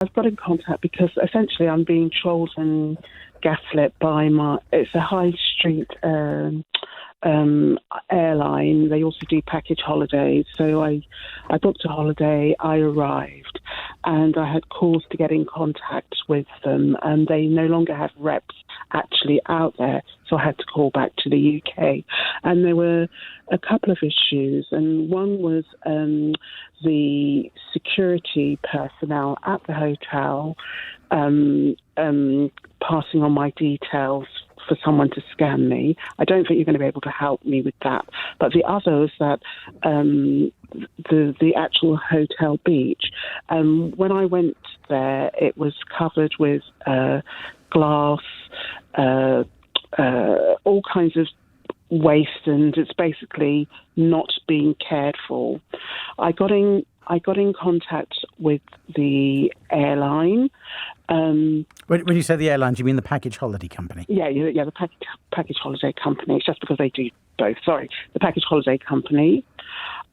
I've got in contact because essentially I'm being trolled and gaslit by it's a high street airline. They also do package holidays. So I booked a holiday, I arrived, and I had calls to get in contact with them, and they no longer have reps actually out there, so I had to call back to the UK. And there were a couple of issues, and one was the security personnel at the hotel passing on my details for someone to scam me. I don't think you're going to be able to help me with that. But the other is that the actual hotel beach, when I went there, it was covered with glass, all kinds of waste, and it's basically not being cared for. I got in contact with the airline. When you say the airline, do you mean the package holiday company? Yeah, the package holiday company. It's just because they do both. Sorry, the package holiday company.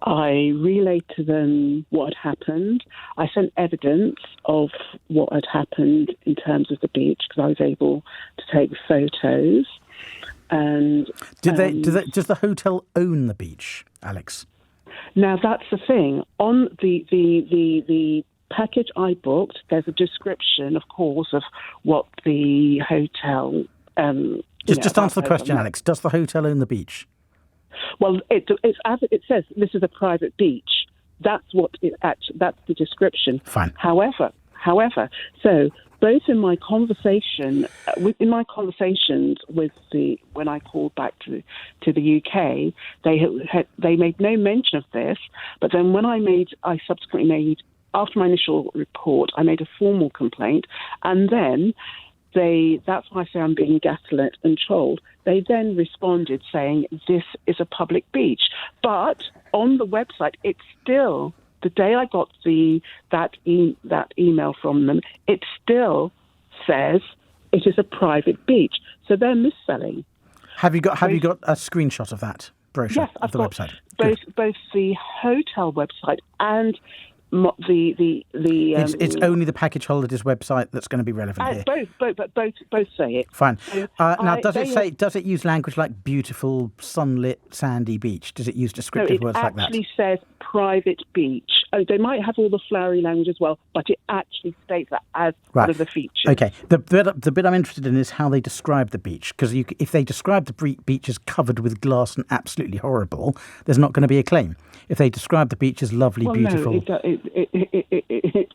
I relayed to them what had happened. I sent evidence of what had happened in terms of the beach because I was able to take photos. And does the hotel own the beach, Alex? Now that's the thing. On the package I booked, there's a description, of course, of what the hotel. Just answer the question, Alex. Does the hotel own the beach? Well, it's as it says. This is a private beach. That's what that's the description. Fine. However, so both in my conversations with when I called back to the UK, they made no mention of this. But then when I subsequently made, after my initial report, I made a formal complaint, and then that's why I say I'm being gaslit and trolled. They then responded saying this is a public beach, but on the website it's still. The day I got that email from them, it still says it is a private beach. So they're misselling. Have you got a screenshot of that brochure? Yes, of the website? Both the hotel website and the It's only the package holidays website that's going to be relevant here. Both say it. Fine. Now, does it use language like beautiful, sunlit, sandy beach? Does it use descriptive words like that? It actually says private beach. Oh, they might have all the flowery language as well, but it actually states that as one of the features. Okay. The bit I'm interested in is how they describe the beach, because if they describe the beach as covered with glass and absolutely horrible, there's not going to be a claim. If they describe the beach as lovely, beautiful... No, it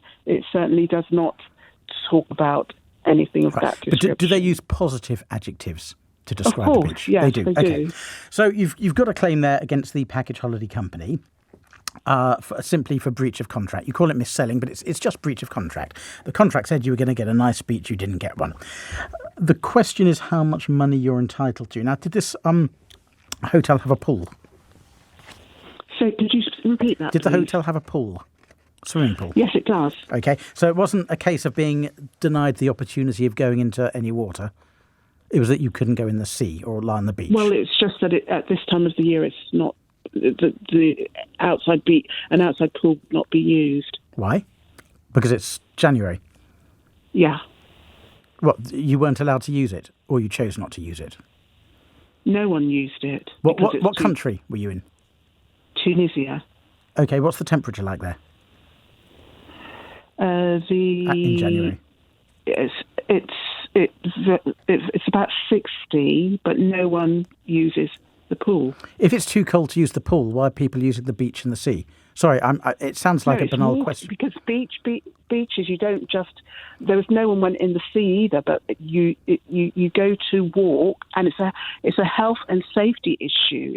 certainly does not talk about anything of that description. But do they use positive adjectives to describe of course, the beach? Yes, they do. Okay. So you've got a claim there against the package holiday company. Simply for breach of contract. You call it mis-selling, but it's just breach of contract. The contract said you were going to get a nice beach, you didn't get one. The question is how much money you're entitled to. Now, did this hotel have a pool? So could you repeat that, Did the please? hotel have a pool? Swimming pool? Yes, it does. Okay, so it wasn't a case of being denied the opportunity of going into any water. It was that you couldn't go in the sea or lie on the beach. Well, it's just that at this time of the year, it's not... The outside an outside pool would not be used. Why? Because it's January. Yeah. What, you weren't allowed to use it, or you chose not to use it? No one used it. What country were you in? Tunisia. Okay, what's the temperature like there? In January. It's about 60, but no one uses the pool. If it's too cold to use the pool, why are people using the beach and the sea? Sorry, it sounds like a banal question. Because beaches, you don't just... There was no one went in the sea either, but you go to walk, and it's a health and safety issue.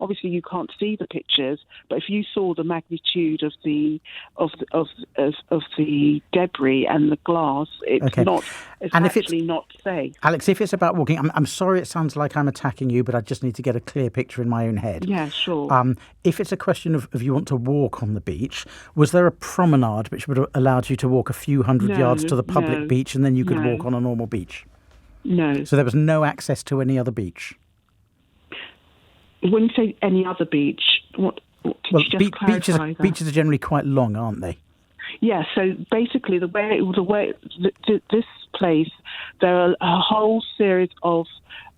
Obviously you can't see the pictures, but if you saw the magnitude of the debris and the glass, it's not safe. Alex, if it's about walking, I'm sorry, it sounds like I'm attacking you, but I just need to get a clear picture in my own head. Yeah, sure. If it's a question of you want to walk on the beach, was there a promenade which would have allowed you to walk a few hundred yards to the public beach and then you could walk on a normal beach? No. So there was no access to any other beach? When you say any other beach, what could you just clarify that? Beaches are generally quite long, aren't they? Yeah, so basically this place, there are a whole series of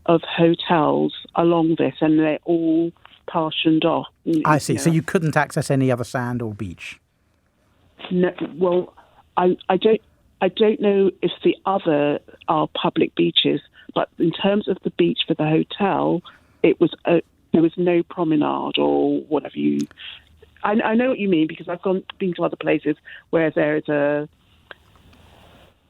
hotels along this, and they're all partitioned off. I see. So you couldn't access any other sand or beach? No, well, I don't know if the other are public beaches, but in terms of the beach for the hotel, there was no promenade or whatever you. I know what you mean, because I've been to other places where there is a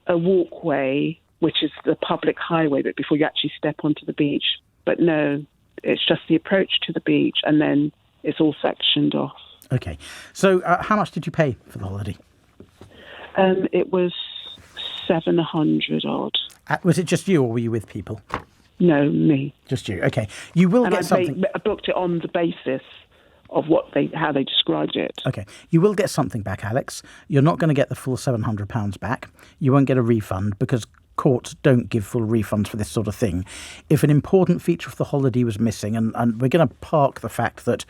walkway, which is the public highway, but before you actually step onto the beach. But no, it's just the approach to the beach, and then it's all sectioned off. Okay. So how much did you pay for the holiday? It was 700 odd. Was it just you, or were you with people? No, me. Just you. Okay. You will get something. I booked it on the basis of how they described it. Okay. You will get something back, Alex. You're not going to get the full £700 back. You won't get a refund, because courts don't give full refunds for this sort of thing. If an important feature of the holiday was missing, and we're going to park the fact that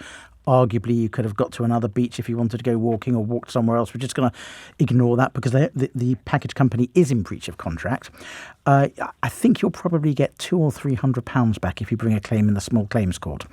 arguably you could have got to another beach if you wanted to go walking or walked somewhere else. We're just going to ignore that because the package company is in breach of contract. I think you'll probably get £200 or £300 back if you bring a claim in the small claims court.